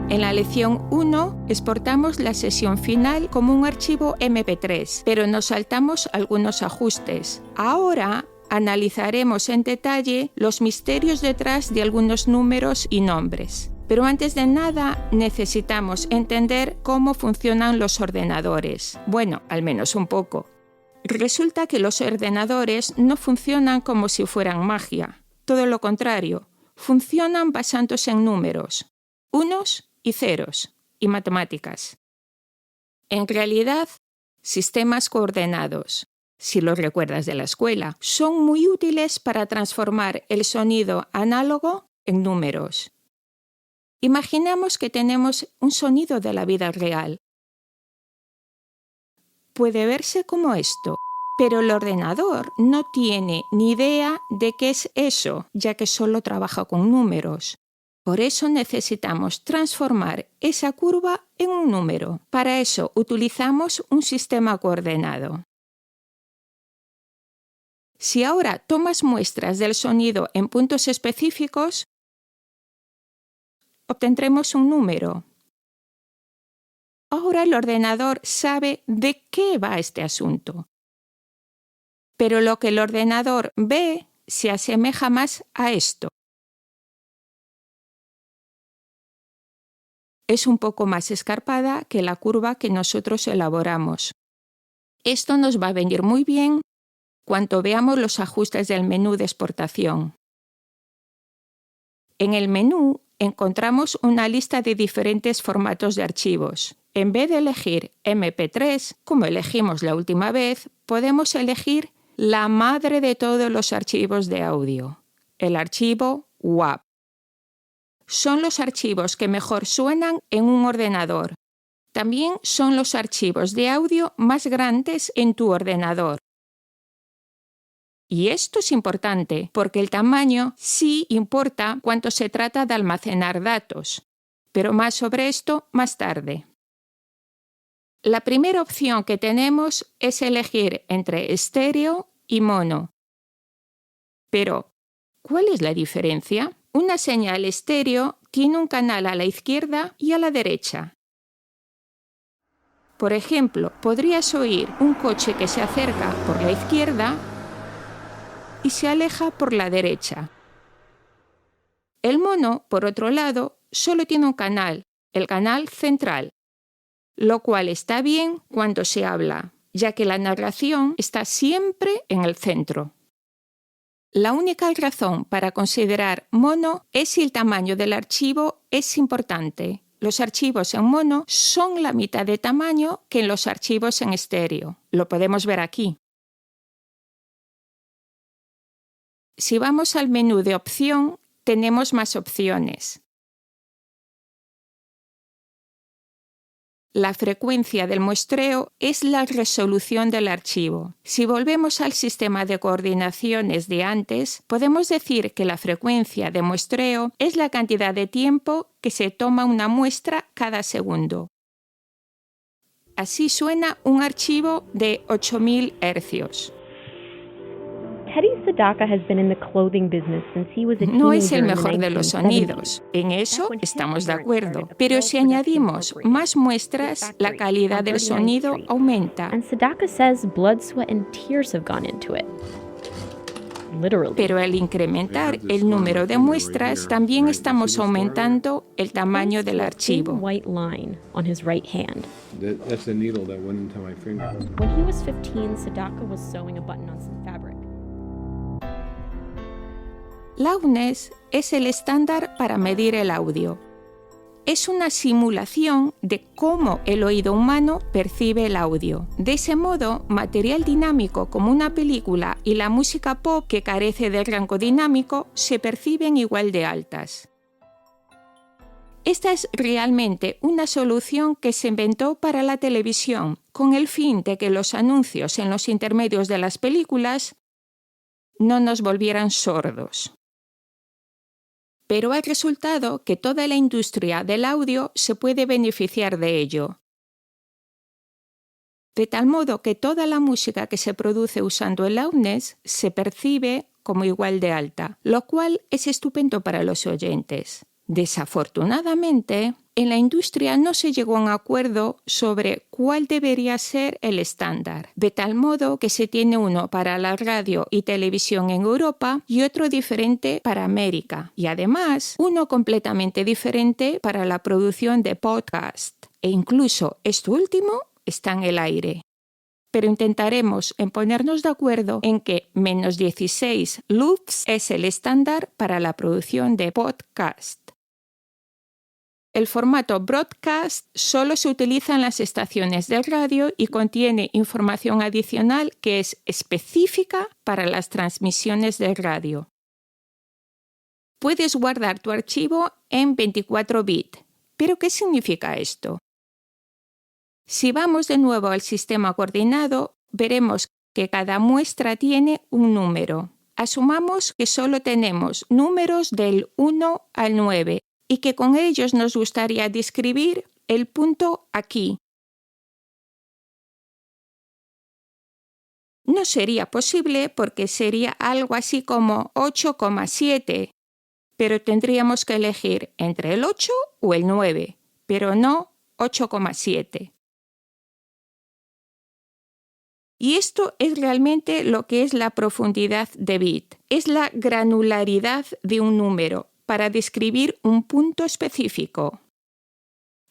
En la lección 1 exportamos la sesión final como un archivo MP3, pero nos saltamos algunos ajustes. Ahora analizaremos en detalle los misterios detrás de algunos números y nombres. Pero antes de nada necesitamos entender cómo funcionan los ordenadores. Bueno, al menos un poco. Resulta que los ordenadores no funcionan como si fueran magia. Todo lo contrario, funcionan basándose en números, unos y ceros, y matemáticas. En realidad, sistemas coordenados, si lo recuerdas de la escuela, son muy útiles para transformar el sonido análogo en números. Imaginemos que tenemos un sonido de la vida real. Puede verse como esto, pero el ordenador no tiene ni idea de qué es eso, ya que solo trabaja con números. Por eso necesitamos transformar esa curva en un número. Para eso utilizamos un sistema coordenado. Si ahora tomas muestras del sonido en puntos específicos, obtendremos un número. Ahora el ordenador sabe de qué va este asunto. Pero lo que el ordenador ve se asemeja más a esto. Es un poco más escarpada que la curva que nosotros elaboramos. Esto nos va a venir muy bien cuando veamos los ajustes del menú de exportación. En el menú encontramos una lista de diferentes formatos de archivos. En vez de elegir MP3, como elegimos la última vez, podemos elegir la madre de todos los archivos de audio, el archivo WAV. Son los archivos que mejor suenan en un ordenador. También son los archivos de audio más grandes en tu ordenador. Y esto es importante, porque el tamaño sí importa cuando se trata de almacenar datos. Pero más sobre esto más tarde. La primera opción que tenemos es elegir entre estéreo y mono. Pero, ¿cuál es la diferencia? Una señal estéreo tiene un canal a la izquierda y a la derecha. Por ejemplo, podrías oír un coche que se acerca por la izquierda y se aleja por la derecha. El mono, por otro lado, solo tiene un canal, el canal central, lo cual está bien cuando se habla, ya que la narración está siempre en el centro. La única razón para considerar mono es si el tamaño del archivo es importante. Los archivos en mono son la mitad de tamaño que en los archivos en estéreo. Lo podemos ver aquí. Si vamos al menú de opción, tenemos más opciones. La frecuencia del muestreo es la resolución del archivo. Si volvemos al sistema de coordinaciones de antes, podemos decir que la frecuencia de muestreo es la cantidad de tiempo que se toma una muestra cada segundo. Así suena un archivo de 8000 hercios. Teddy Sadaka has been in the clothing business since he was a No es el teenager in the mejor de los 1970s. sonidos, en eso estamos de acuerdo, pero si añadimos más muestras, la calidad del sonido aumenta. And Sadaka says blood, sweat, and tears have gone into it. Literally. Pero al incrementar el número de muestras, también estamos aumentando el tamaño del archivo. White line on his right hand. That's the needle that went into my finger. When he was 15, Sadaka was sewing a button on some fabric. Loudness es el estándar para medir el audio. Es una simulación de cómo el oído humano percibe el audio. De ese modo, material dinámico como una película y la música pop que carece de rango dinámico se perciben igual de altas. Esta es realmente una solución que se inventó para la televisión, con el fin de que los anuncios en los intermedios de las películas no nos volvieran sordos. Pero ha resultado que toda la industria del audio se puede beneficiar de ello. De tal modo que toda la música que se produce usando el loudness se percibe como igual de alta, lo cual es estupendo para los oyentes. Desafortunadamente, en la industria no se llegó a un acuerdo sobre cuál debería ser el estándar, de tal modo que se tiene uno para la radio y televisión en Europa y otro diferente para América, y además uno completamente diferente para la producción de podcast, e incluso esto último está en el aire. Pero intentaremos en ponernos de acuerdo en que menos 16 loops es el estándar para la producción de podcast. El formato broadcast solo se utiliza en las estaciones de radio y contiene información adicional que es específica para las transmisiones de radio. Puedes guardar tu archivo en 24 bits. ¿Pero qué significa esto? Si vamos de nuevo al sistema coordinado, veremos que cada muestra tiene un número. Asumamos que solo tenemos números del 1 al 9 y que con ellos nos gustaría describir el punto aquí. No sería posible porque sería algo así como 8,7, pero tendríamos que elegir entre el 8 o el 9, pero no 8,7. Y esto es realmente lo que es la profundidad de bit. Es la granularidad de un número para describir un punto específico.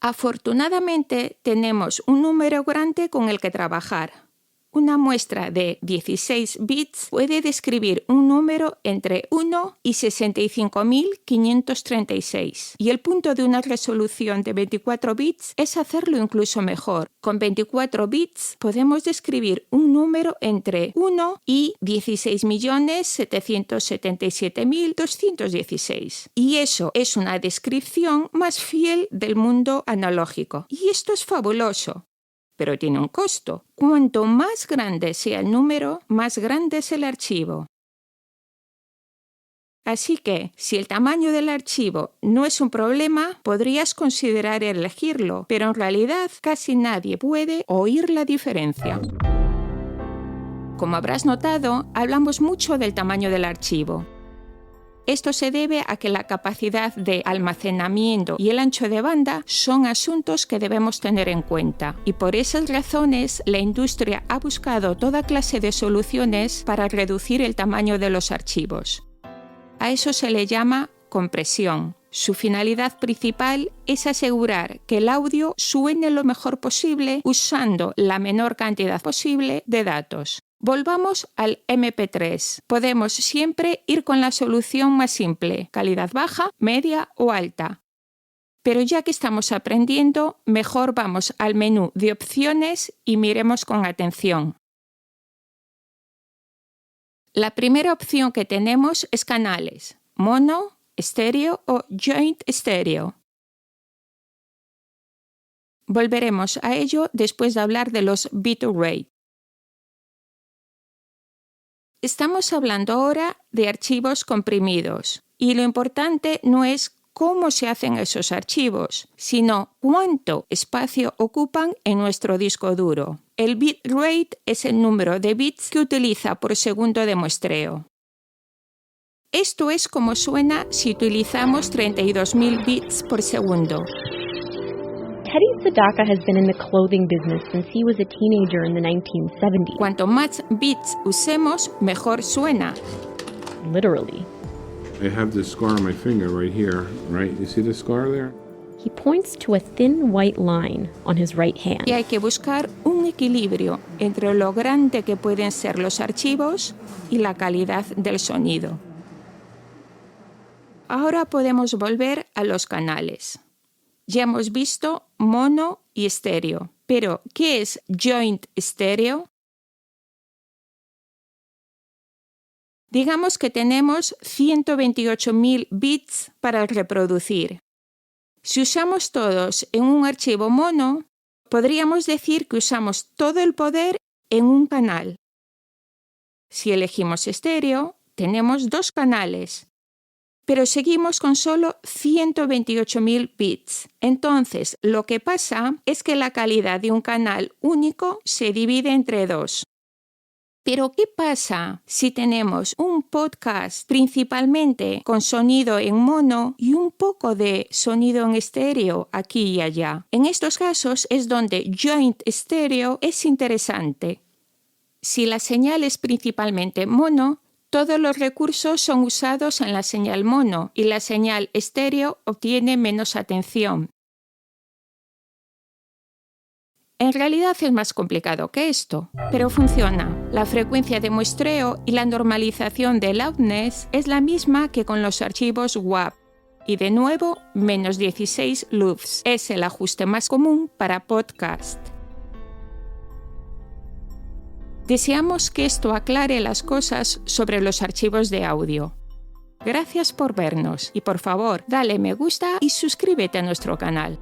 Afortunadamente, tenemos un número grande con el que trabajar. Una muestra de 16 bits puede describir un número entre 1 y 65.536. Y el punto de una resolución de 24 bits es hacerlo incluso mejor. Con 24 bits podemos describir un número entre 1 y 16.777.216. Y eso es una descripción más fiel del mundo analógico. Y esto es fabuloso. Pero tiene un costo. Cuanto más grande sea el número, más grande es el archivo. Así que, si el tamaño del archivo no es un problema, podrías considerar elegirlo, pero en realidad casi nadie puede oír la diferencia. Como habrás notado, hablamos mucho del tamaño del archivo. Esto se debe a que la capacidad de almacenamiento y el ancho de banda son asuntos que debemos tener en cuenta. Y por esas razones, la industria ha buscado toda clase de soluciones para reducir el tamaño de los archivos. A eso se le llama compresión. Su finalidad principal es asegurar que el audio suene lo mejor posible usando la menor cantidad posible de datos. Volvamos al MP3. Podemos siempre ir con la solución más simple, calidad baja, media o alta. Pero ya que estamos aprendiendo, mejor vamos al menú de opciones y miremos con atención. La primera opción que tenemos es canales, mono, estéreo o joint estéreo. Volveremos a ello después de hablar de los bitrate. Estamos hablando ahora de archivos comprimidos y lo importante no es cómo se hacen esos archivos, sino cuánto espacio ocupan en nuestro disco duro. El bitrate es el número de bits que utiliza por segundo de muestreo. Esto es como suena si utilizamos 32.000 bits por segundo. Teddy Sadaka has been in the clothing business since he was a teenager in the 1970s. Cuanto más bits usemos, mejor suena. Literally. I have this scar on my finger right here, right? You see the scar there? He points to a thin white line on his right hand. Y hay que buscar un equilibrio entre lo grande que pueden ser los archivos y la calidad del sonido. Ahora podemos volver a los canales. Ya hemos visto mono y estéreo, pero ¿qué es joint estéreo? Digamos que tenemos 128.000 bits para reproducir. Si usamos todos en un archivo mono, podríamos decir que usamos todo el poder en un canal. Si elegimos estéreo, tenemos 2 canales, pero seguimos con solo 128.000 bits. Entonces, lo que pasa es que la calidad de un canal único se divide entre 2. Pero ¿qué pasa si tenemos un podcast principalmente con sonido en mono y un poco de sonido en estéreo aquí y allá? En estos casos es donde Joint Stereo es interesante. Si la señal es principalmente mono, todos los recursos son usados en la señal mono y la señal estéreo obtiene menos atención. En realidad es más complicado que esto, pero funciona. La frecuencia de muestreo y la normalización de loudness es la misma que con los archivos WAV. Y de nuevo, menos 16 loops es el ajuste más común para podcast. Deseamos que esto aclare las cosas sobre los archivos de audio. Gracias por vernos y por favor, dale me gusta y suscríbete a nuestro canal.